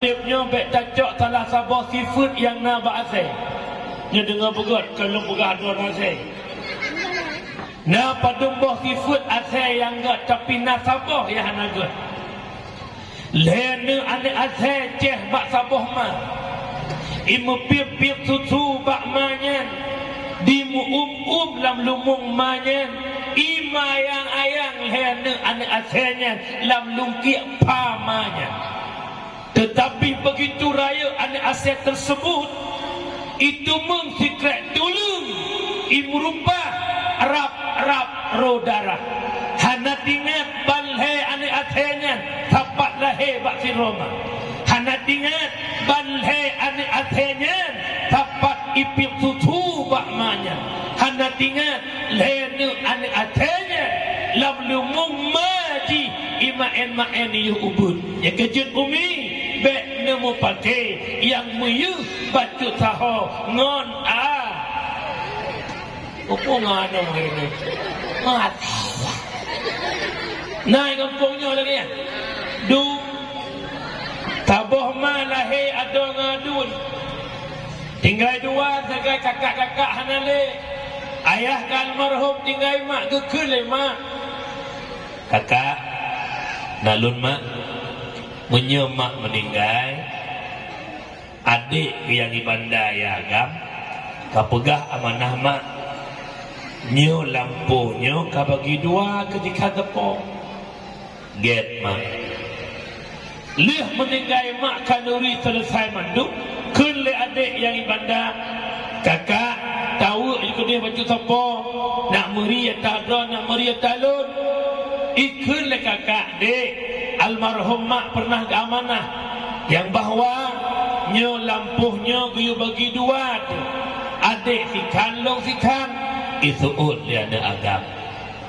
Tipnya bek cacok salah sabah sifat yang na ba'asai. Nya dengar begot kalau bergaduh nasai. Na padumboh sifat asai yang gak tapi nasabah yang hanagot. Lene ane asai ceh bak sabah ma. Imu pip-pip susu bak manyan. Dimu lam lumung manyan. Ima yang ayang lene ane asainya lam lungki pamanyan. Tetapi begitu raya ane aset tersebut itu mengsikret dulu ibu rupa rap rodara hana tingat balhe ane asetnya tapat lahe bak si Roma hana tingat balhe ane asetnya tapat ipip susu bak manya hana tingat lene ane asetnya lam lumung maji ima-en yu ubud ya kejut umi bek nemu pakai yang meyuh batu taho ngon apa ngano ini mati naik kampungnya lagi ya du taboh malahe ado ngadun tinggal dua segai kakak-kakak hanale ayah kalmarhum tinggal mak gekele mak kakak nalun mak menyemak meninggal adik yang ibanda ya agam kapegah amanah mak nyo lampunya kabagi dua ketika tepo get mak leh meninggal mak kanuri selesai manduk kun le adik yang ibanda kakak tahu ikut dia baju tepo nak meriah tadron nak meriah talun ikut le kakak dek almarhum mak pernah amanah yang bahawa nyo lampuhnya biu bagi dua tu adik sikan long sikan itu dia ada agam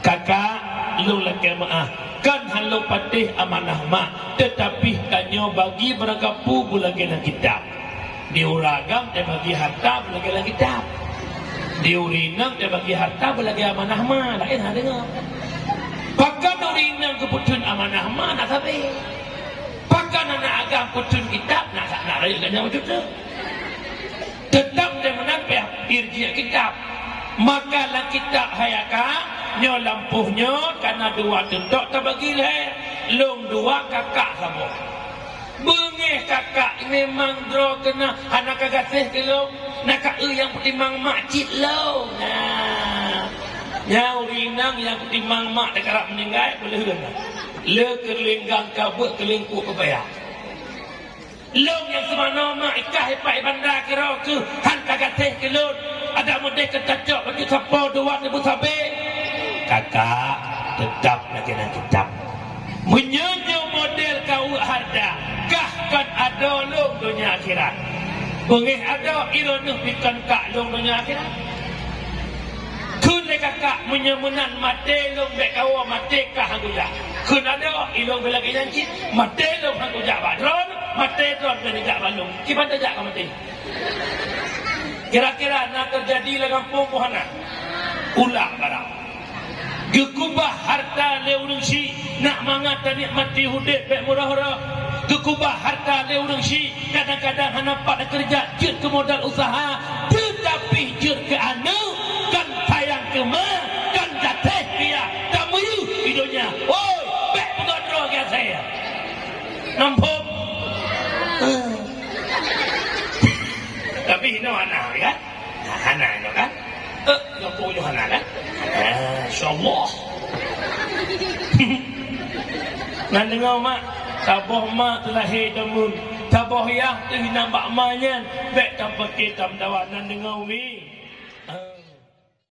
kakak lu lagi maaf kan halu patih amanah mak tetapi kanyo bagi beragapu bulagi lang kitab diuragam dia bagi harta bulagi lang kitab diurinang dia bagi harta bulagi amanah mak lain ha dengar pakan urinang keputusan amanah mak nak sabi pakan anak agam putun kitab nak raya kan yang macam tu tetap dia menampak irjia kitab maka lah kitab hayaka nyo lampuhnya karena dua tentok terbagi leh long dua kakak sama bengeh kakak memang dro kena anak kagasih ke long nak yang pertimang makcik lo nah nyau rinang yang pertimang mak dekat meninggal boleh kena le kelinggang kabut kelingkuk kebayar long yang semana mak ikah hepai bandar kira ke han kagateh ke long ada model ketacok bagi siapa dua ribu sabi kakak tetap lagi nak kitab menyenyo model kau harda kah kan ada long dunia akhirat bengih ada ironuh pikan kak long dunia akhirat kun le kakak menyemunan mate long bek kawa mate kah hanguja kun ada ilong belagi janji mate long hanguja badron mate dron benijak balung kipan tajak ka mate kira-kira nak terjadi le kampung Muhana ulah barang gekubah harta le urang si nak mangat nikmati hidup bek murah-murah gekubah harta le urang si kadang-kadang hanapak dak kerja jut ke modal usaha tetapi jut ke anu kan sayang ke ma kan jateh dia tak mayu hidupnya oi bek pengodro ke saya nampak tapi ini anak kan anak itu kan yang punya anak kan insyaAllah nanti ngau mak taboh mak telah hidumun taboh yang tu nampak manyan bek tanpa kitab dawan nanti ngau mi